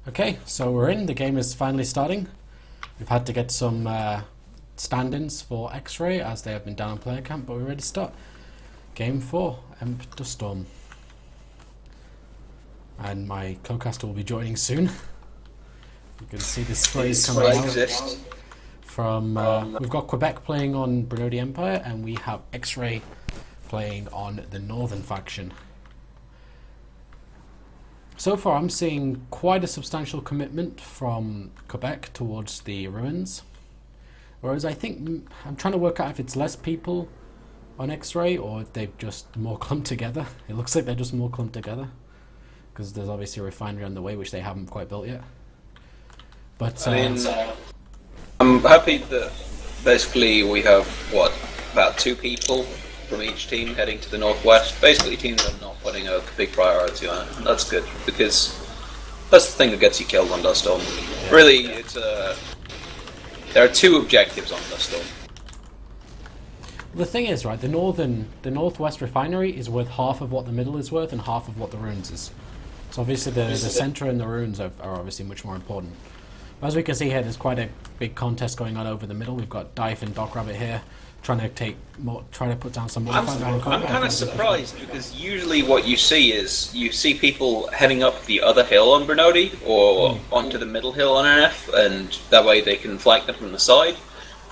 Okay, so we're in. The game is finally starting. We've had to get some stand-ins for Xray as they have been down on player camp, but we're ready to start. Game 4, Emperor Storm. And my co-caster will be joining soon. You can see the sprays coming out from... we've got Quebec playing on Brunodi Empire, and we have Xray playing on the Northern faction. So far I'm seeing quite a substantial commitment from Quebec towards the ruins. Whereas I think, I'm trying to work out if it's less people on Xray or if they've just more clumped together. It looks like they're just more clumped together. Because there's obviously a refinery on the way which they haven't quite built yet. But I'm happy that basically we have, about 2 people from each team heading to the northwest. Basically teams that are not putting a big priority on it. That's good, because that's the thing that gets you killed on Duststorm. Yeah. Really, it's there are 2 objectives on Duststorm. The thing is, right, the northwest refinery is worth half of what the middle is worth and half of what the ruins is. So obviously the centre and the ruins are obviously much more important. But as we can see here, there's quite a big contest going on over the middle. We've got Dive and Doc Rabbit here trying to put down some more. I'm kind of surprised, because usually what you see is people heading up the other hill on Brunodi or onto the middle hill on NF, and that way they can flank them from the side,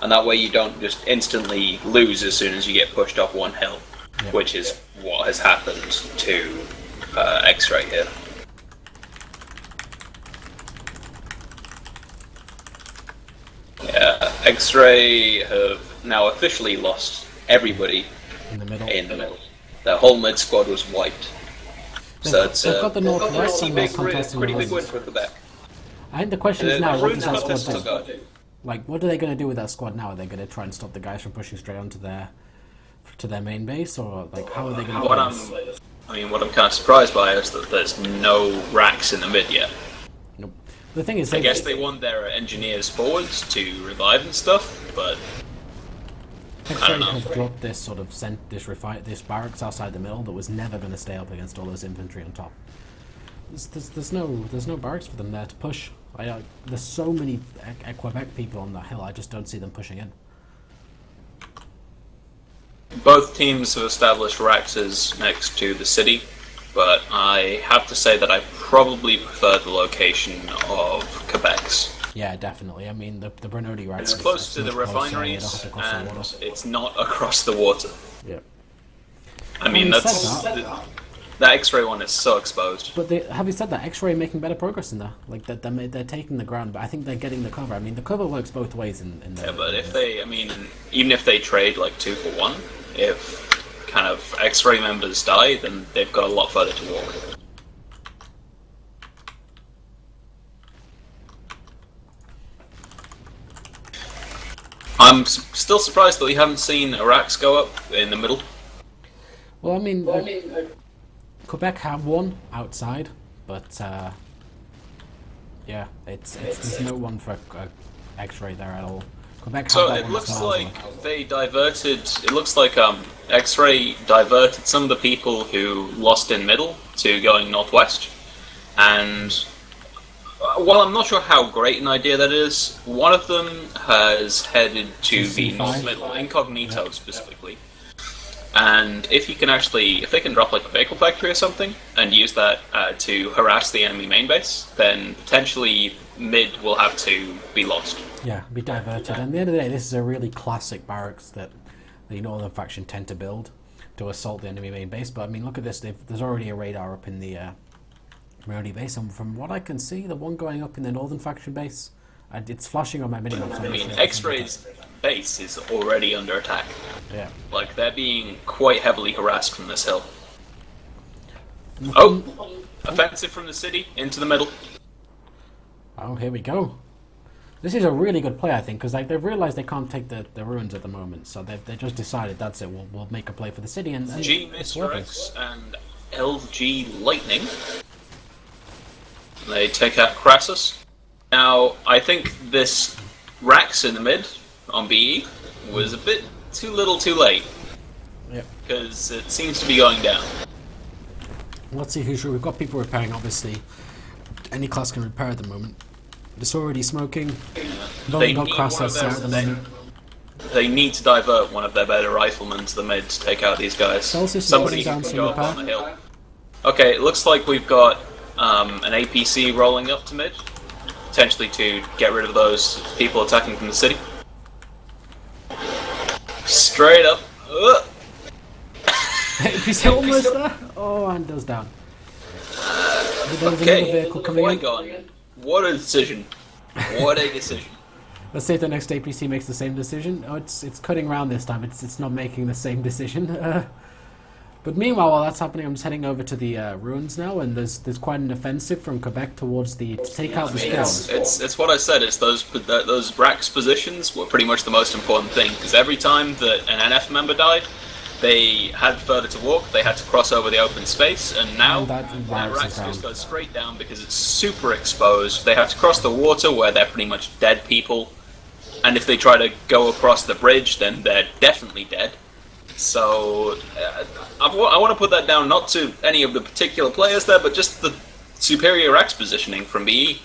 and that way you don't just instantly lose as soon as you get pushed up one hill, which is what has happened to Xray here. Yeah, Xray have now officially lost everybody in the middle. Their whole mid squad was wiped. So it's got the northwest and pretty big win for Quebec. I think the question is now, what does that squad do? Like, what are they going to do with that squad now? Are they going to try and stop the guys from pushing straight onto their main base, or like how are they going to play this? What I'm kind of surprised by is that there's no racks in the mid yet. Nope. The thing is, I guess they want their engineers forwards to revive and stuff, but Xray has dropped this sort of this barracks outside the middle that was never going to stay up against all this infantry on top. There's no barracks for them there to push. There's so many Quebec people on that hill. I just don't see them pushing in. Both teams have established racks next to the city, but I have to say that I probably prefer the location of Quebec's. Yeah, definitely. I mean, the Brunodi racks. It's close to the refineries, and it's not across the water. Yeah. I mean, that Xray one is so exposed. But having said that, Xray making better progress in there. Like they're taking the ground, but I think they're getting the cover. I mean, the cover works both ways in the. Yeah, but even if they trade like 2 for 1, if kind of Xray members die, then they've got a lot further to walk. I'm still surprised that we haven't seen Iraqs go up in the middle. Well, I mean, Quebec have one outside, but yeah, there's no one for Xray there at all. Quebec. So it looks like they diverted. It looks like Xray diverted some of the people who lost in middle to going northwest, and while I'm not sure how great an idea that is, one of them has headed to the north middle, incognito specifically. And if they can drop like a vehicle factory or something and use that to harass the enemy main base, then potentially mid will have to be lost. Yeah, be diverted. And at the end of the day, this is a really classic barracks that the northern faction tend to build to assault the enemy main base. But I mean, look at this. There's already a radar up in the Brunodi base, and from what I can see, the one going up in the northern faction base, it's flashing on my minimap. I mean, Xray's base is already under attack. Yeah. Like, they're being quite heavily harassed from this hill. Oh! Offensive from the city, into the middle. Oh, here we go. This is a really good play, I think, because they've realised they can't take the ruins at the moment, so they just decided, that's it, we'll make a play for the city, and G Mr. X and LG Lightning. They take out Crassus. Now, I think this racks in the mid on BE was a bit too little too late. Yep. Because it seems to be going down. Let's see who's sure. We've got people repairing, obviously. Any class can repair at the moment. It's already smoking. They Got need crosshairs there at the moment. They need to divert one of their better riflemen to the mid to take out these guys. Celsius Somebody down can some go up repair. on the hill. Okay, it looks like we've got an APC rolling up to mid, potentially to get rid of those people attacking from the city. Straight up. He's almost there. Oh, and goes down. There's Okay, another vehicle coming in. Qui-Gon. What a decision. What a decision. Let's see if the next APC makes the same decision. Oh, it's cutting round this time. It's not making the same decision. But meanwhile, while that's happening, I'm just heading over to the ruins now, and there's quite an offensive from Quebec towards to take out the spawns. It's what I said. It's those racks positions were pretty much the most important thing, because every time that an NF member died, they had further to walk. They had to cross over the open space, and now that racks just go straight down because it's super exposed. They have to cross the water where they're pretty much dead people, and if they try to go across the bridge, then they're definitely dead. So I want to put that down not to any of the particular players there, but just the superior racks positioning from BE.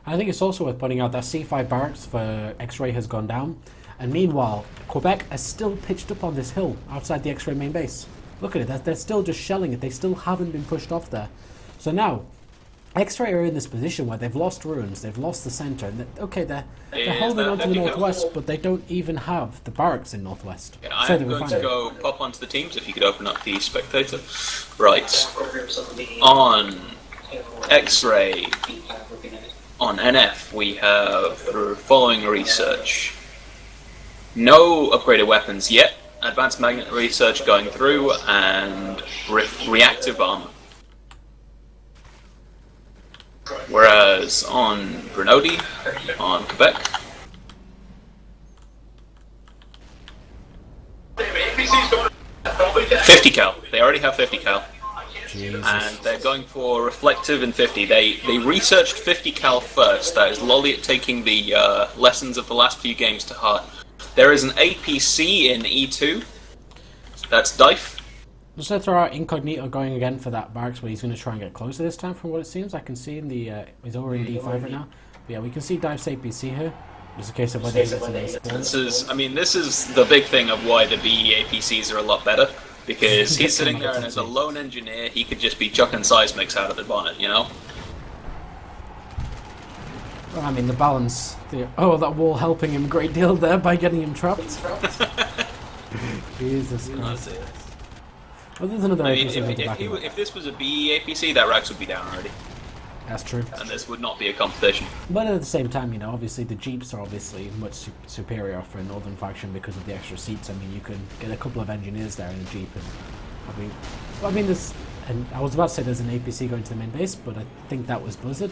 I think it's also worth pointing out that C5 barracks for Xray has gone down, and meanwhile Quebec is still pitched up on this hill outside the Xray main base. Look at it, they're still just shelling it. They still haven't been pushed off there. So now Xray are in this position where they've lost ruins, they've lost the centre, and they're holding on to the northwest, but they don't even have the barracks in northwest. Yeah, I'm going to go pop onto the teams if you could open up the spectator. Right. On Xray, on NF, we have the following research. No upgraded weapons yet. Advanced magnet research going through, and reactive armor. Whereas on Grenody, on Quebec, 50 cal. They already have 50 cal. Jesus. And they're going for reflective and 50. They researched 50 cal first. That is lolly at taking the lessons of the last few games to heart. There is an APC in E2. That's Dife. Just to throw out Incognito going again for that barracks, but he's going to try and get closer this time from what it seems. I can see in the... he's already in D5 right now. But yeah, we can see Dife's APC here. Just a case of whether he gets any spawns. This is the big thing of why the BE APCs are a lot better. Because he's sitting there and as a lone engineer, he could just be chucking seismics out of the bonnet, you know? Well, I mean, the balance... that wall helping him a great deal there by getting him trapped. Jesus Christ. Well, there's another APC if this was a BE APC, that Rax would be down already. That's true. And this would not be a competition. But at the same time, you know, obviously the Jeeps are obviously much superior for a Northern faction because of the extra seats. I mean, you can get a couple of engineers there in a Jeep, and I mean, there's. And I was about to say there's an APC going to the main base, but I think that was Blizzard.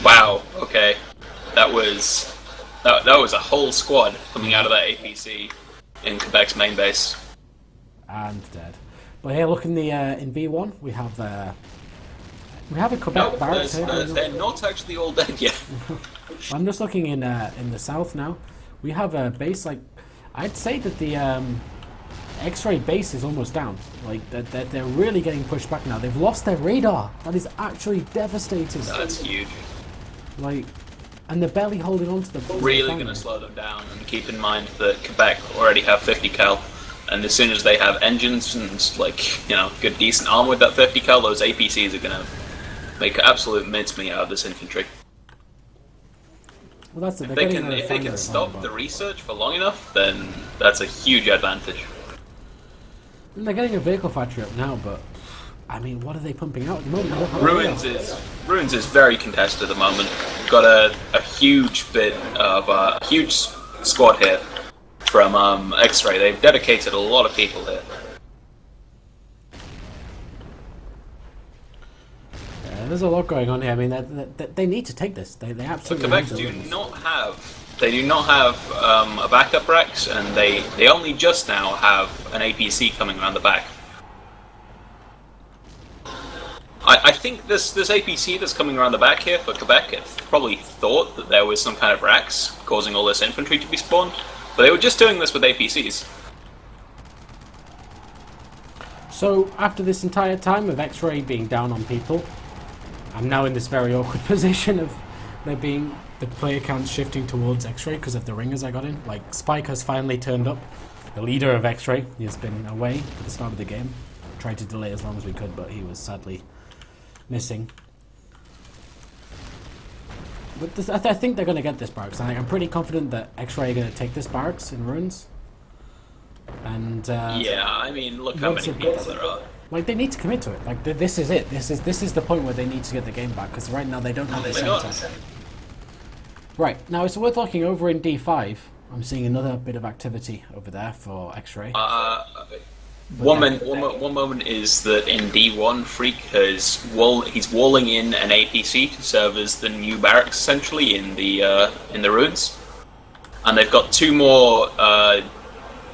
Wow. Okay, that was a whole squad coming out of that APC in Quebec's main base. And dead. But here, look in the in B1, we have a Quebec barracks here. They're not actually all dead yet. I'm just looking in the south now. We have a base like I'd say that the Xray base is almost down. Like they're really getting pushed back now. They've lost their radar. That is actually devastating. That's huge. Like, and they're barely holding on to the. Really going to slow them down, and keep in mind that Quebec already have 50 cal. And as soon as they have engines and, like, you know, good decent armor with that 50 cal, those APCs are going to make absolute mincemeat out of this infantry. Well, that's it. If they can stop the research for long enough, then that's a huge advantage. And they're getting a vehicle factory up now, but I mean, what are they pumping out at the moment? Ruins is very contested at the moment. We've got a huge bit of a huge squad here from Xray. They've dedicated a lot of people here. Yeah, there's a lot going on here. I mean, they need to take this. They absolutely. Quebec do not have a backup Rex, and they only just now have an APC coming around the back. I think this APC that's coming around the back here for Quebec probably thought that there was some kind of Rex causing all this infantry to be spawned. But they were just doing this with APCs. So, after this entire time of Xray being down on people, I'm now in this very awkward position of there being the player count shifting towards Xray because of the ringers I got in. Like, Spike has finally turned up, the leader of Xray. He has been away at the start of the game. Tried to delay as long as we could, but he was sadly missing. But this, I think they're going to get this barracks. I'm pretty confident that Xray are going to take this barracks in ruins. And yeah, I mean, look how many people there are. Like, they need to commit to it. Like, this is it. This is the point where they need to get the game back, because right now they don't have the center. Right, now it's worth looking over in D5. I'm seeing another bit of activity over there for Xray. One moment is that in D1, Freak he's walling in an APC to serve as the new barracks essentially in the ruins, and they've got 2 more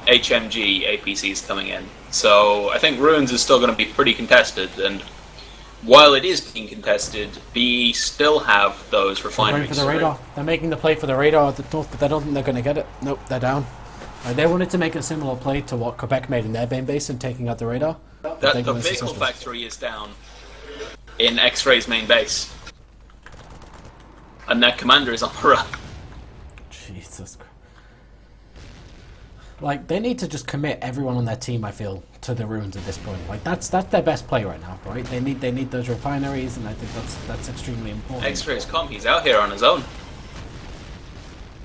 HMG APCs coming in. So I think ruins is still going to be pretty contested, and while it is being contested, BE still have those refineries. They're going for the radar. They're making the play for the radar at the north, but I don't think they're going to get it. Nope, they're down. They wanted to make a similar play to what Quebec made in their main base and taking out the radar. The vehicle factory is down in Xray's main base, and their commander is on the run. Jesus Christ. Like, they need to just commit everyone on their team, I feel, to the ruins at this point. Like, that's their best play right now, right? They need those refineries, and I think that's extremely important. Xray's he's out here on his own.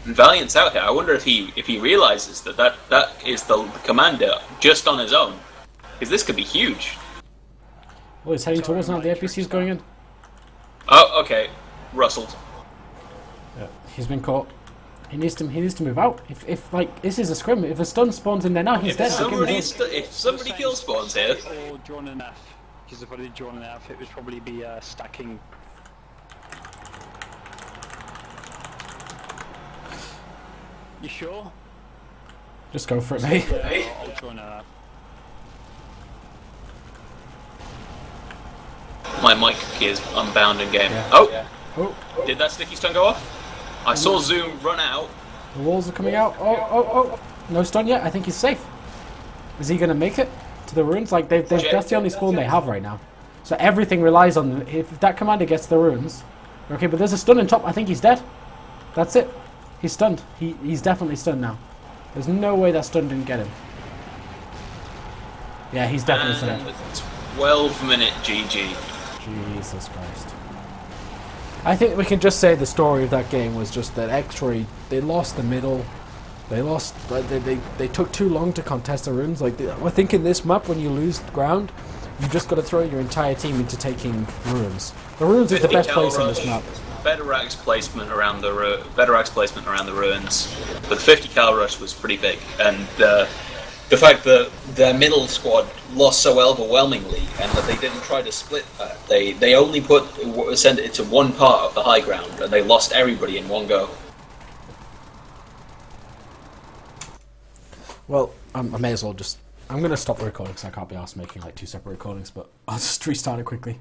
And Valiant's out here. I wonder if he realizes that is the commander just on his own, because this could be huge. Oh, he's heading towards now. The APC's going in. Oh, okay. Rustled. Yeah, he's been caught. He needs to move out. If like, this is a scrim, if a stun spawns in there now, he's dead. If somebody kill spawns here, or drawn an F, because if I did drawn an F, it would probably be stacking. You sure? Just go for it, mate. I'll draw an F. my mic key is unbound in game. Yeah. Oh! Yeah. Oh! Did that sticky stun go off? I saw Zoom run out. The walls are coming out. Oh! No stun yet. I think he's safe. Is he going to make it to the ruins? Like, that's the only spawn they have right now. So everything relies on if that commander gets the ruins. Okay, but there's a stun on top. I think he's dead. That's it. He's stunned. He's definitely stunned now. There's no way that stun didn't get him. Yeah, he's definitely stunned. 12-minute GG. Jesus Christ. I think we can just say the story of that game was just that Xray, they lost the middle. They took too long to contest the ruins. Like, I think in this map, when you lose ground, you just got to throw your entire team into taking ruins. The ruins is the best place on this map. Better axe placement around the ruins, but the 50 cal rush was pretty big, and the fact that their middle squad lost so overwhelmingly, and that they didn't try to split that. They only sent it to one part of the high ground, and they lost everybody in one go. Well, I may as well just... I'm going to stop the recording because I can't be asked making like 2 separate recordings, but I'll just restart it quickly.